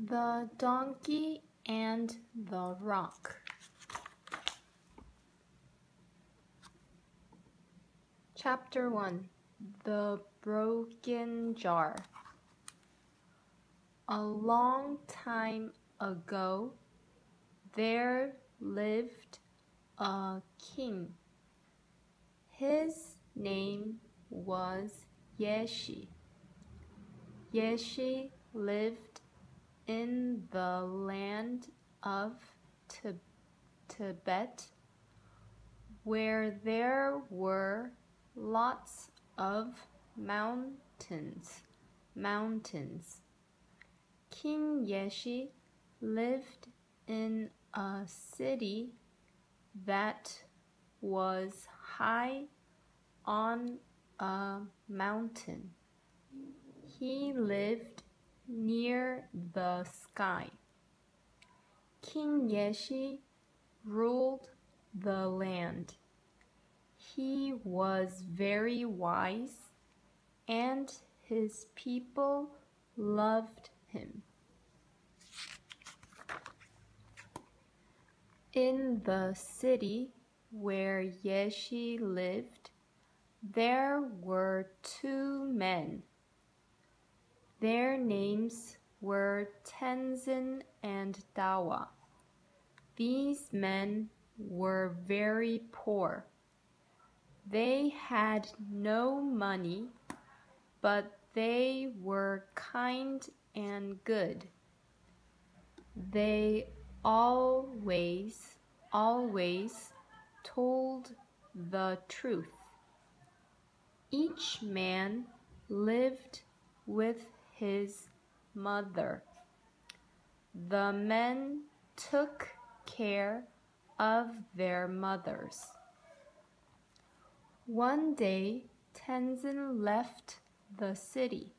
The Donkey and the Rock. Chapter 1. The Broken Jar. A long time ago, there lived a king. His name was Yeshi. Yeshi lived in the land of Tibet, where there were lots of mountains. King Yeshi lived in a city that was high on a mountain. He lived near the sky. King Yeshi ruled the land. He was very wise, and his people loved him. In the city where Yeshi lived, there were two men. Their names were Tenzin and Dawa. These men were very poor. They had no money, but they were kind and good. They always told the truth. Each man lived with his mother. The men took care of their mothers. One day, Tenzin left the city.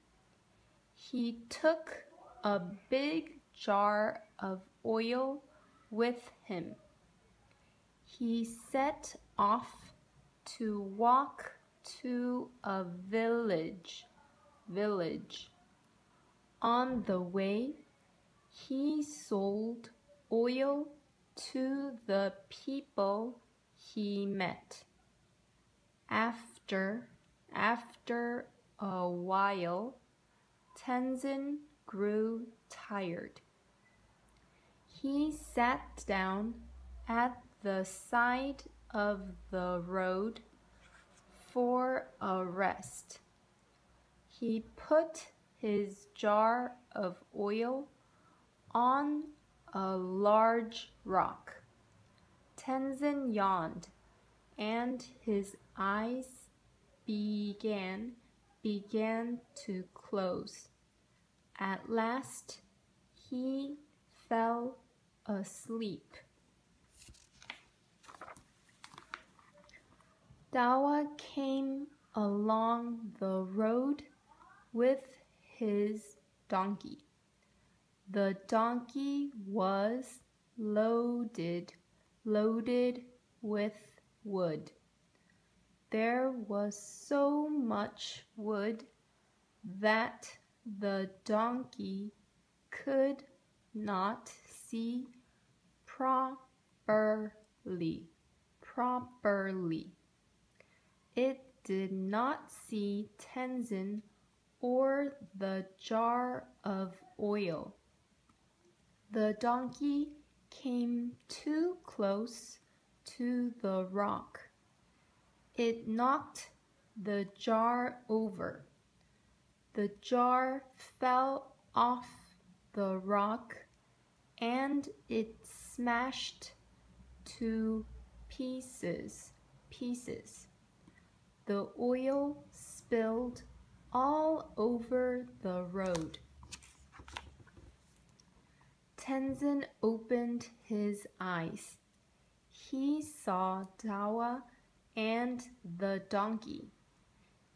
He took a big jar of oil with him. He set off to walk to a village. On the way, he sold oil to the people he met. After a while, Tenzin grew tired. He sat down at the side of the road for a rest. He put his jar of oil on a large rock. Tenzin yawned, and his eyes began to close. At last, he fell asleep. Dawa came along the road with his donkey. The donkey was loaded with wood. There was so much wood that the donkey could not see properly. It did not see Tenzin or the jar of oil. The donkey came too close to the rock. It knocked the jar over. The jar fell off the rock, and it smashed to pieces. The oil spilled all over the road. Tenzin opened his eyes. He saw Dawa and the donkey.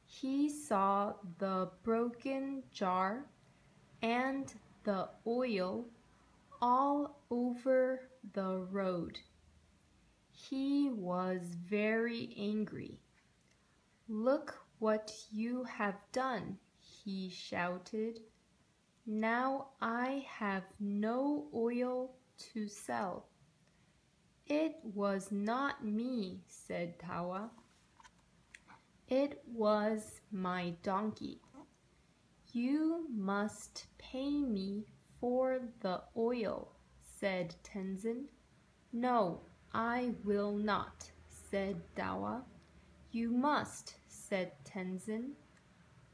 He saw the broken jar and the oil all over the road. He was very angry. "Look what you have done," he shouted. Now I have no oil to sell. It was not me, said Tawa. It was my donkey. You must pay me for the oil, said Tenzin. No, I will not, said Dawa. You must, said Tenzin.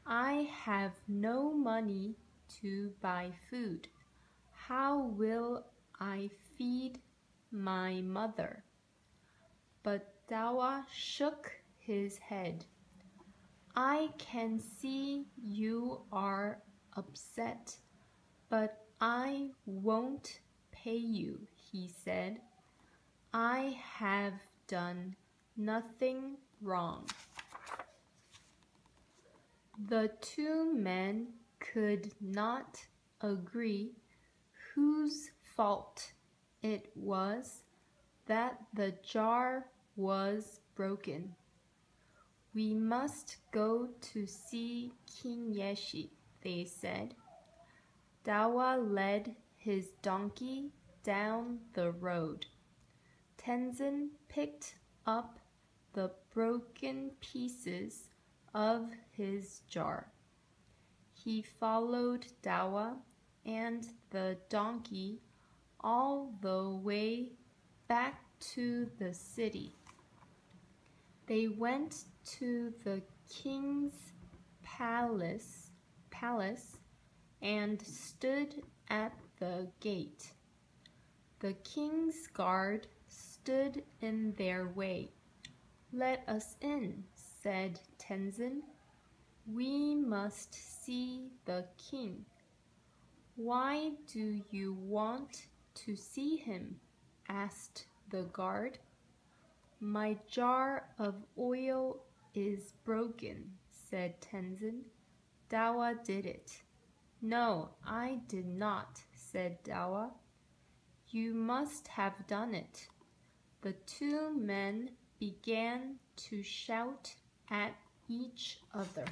I have no money to buy food. How will I feed my mother? But Dawa shook his head. I can see you are upset, but I won't pay you, he said. I have done nothing wrong. The two men could not agree whose fault it was that the jar was broken. We must go to see King Yeshi, they said. Dawa led his donkey down the road. Tenzin picked up the broken pieces of his jar. He followed Dawa and the donkey all the way back to the city. They went to the king's palace and stood at the gate. The king's guard stood in their way. Let us in, said Tenzin. We must see the king. Why do you want to see him? Asked the guard. My jar of oil is broken, said Tenzin. Dawa did it. No, I did not, said Dawa. You must have done it. The two men began to shout at each other.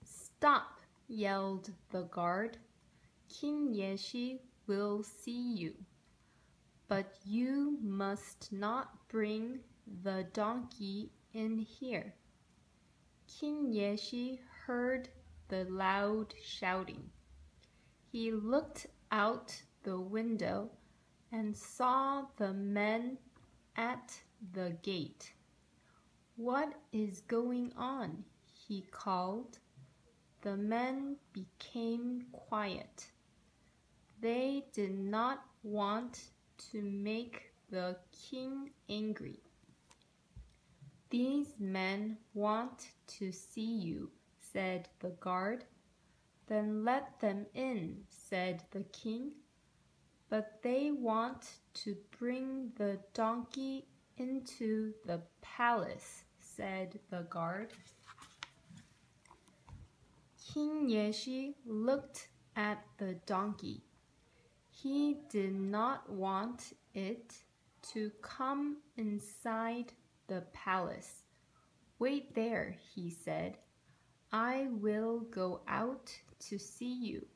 Stop, yelled the guard. King Yeshi will see you. But you must not bring the donkey in here. King Yeshi heard the loud shouting. He looked out the window and saw the men at the gate. What is going on? He called. The men became quiet. They did not want to make the king angry. These men want to see you, said the guard. Then let them in, said the king. But they want to bring the donkey into the palace, said the guard. King Yeshi looked at the donkey. He did not want it to come inside the palace. Wait there, he said. I will go out to see you.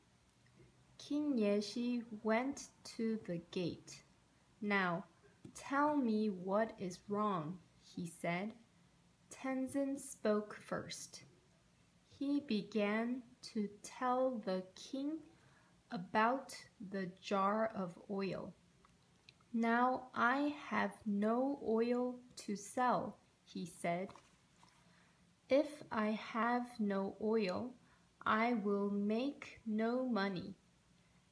King Yeshi went to the gate. Now, tell me what is wrong, he said. Tenzin spoke first. He began to tell the king about the jar of oil. Now I have no oil to sell, he said. If I have no oil, I will make no money.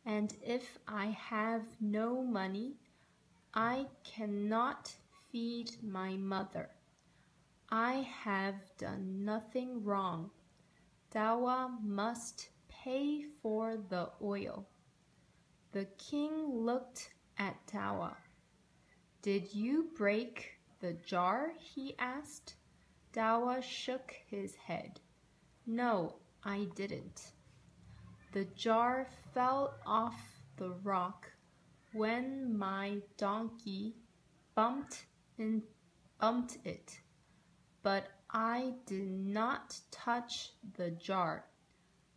And if I have no money, I cannot feed my mother. I have done nothing wrong. Dawa must pay for the oil. The king looked at Dawa. Did you break the jar? He asked. Dawa shook his head. No, I didn't. The jar fell off the rock when my donkey bumped it, but I did not touch the jar.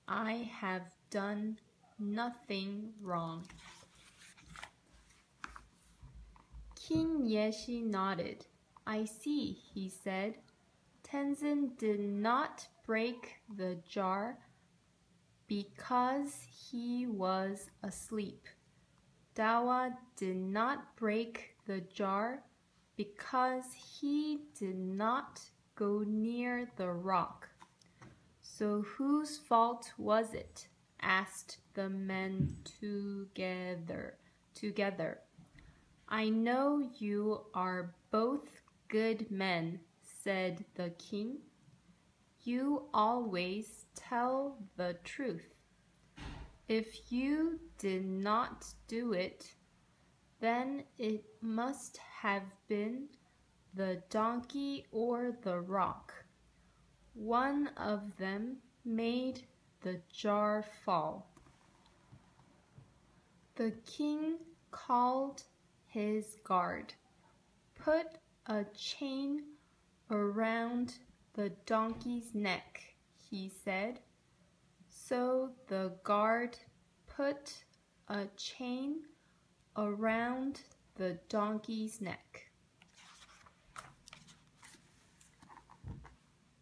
I have done nothing wrong. King Yeshi nodded. I see, he said. Tenzin did not break the jar because he was asleep. Dawa did not break the jar because he did not go near the rock. So whose fault was it? Asked the men together. I know you are both good men, said the king. You always tell the truth. If you did not do it, then it must have been the donkey or the rock. One of them made the jar fall. The king called his guard. Put a chain around the donkey's neck, he said. So the guard put a chain around the donkey's neck.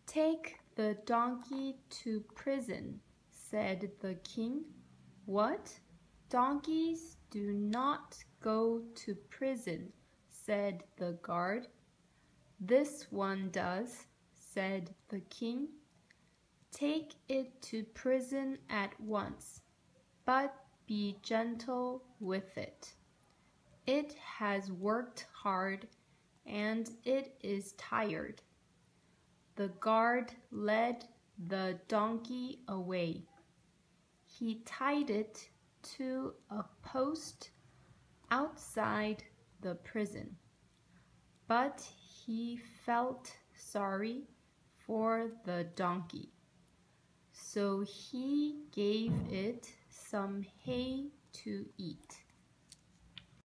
Take the donkey to prison, said the king. What? Donkeys do not go to prison, said the guard. This one does, said the king. Take it to prison at once, but be gentle with it. It has worked hard and it is tired. The guard led the donkey away. He tied it to a post outside the prison, but he felt sorry for the donkey. So he gave it some hay to eat.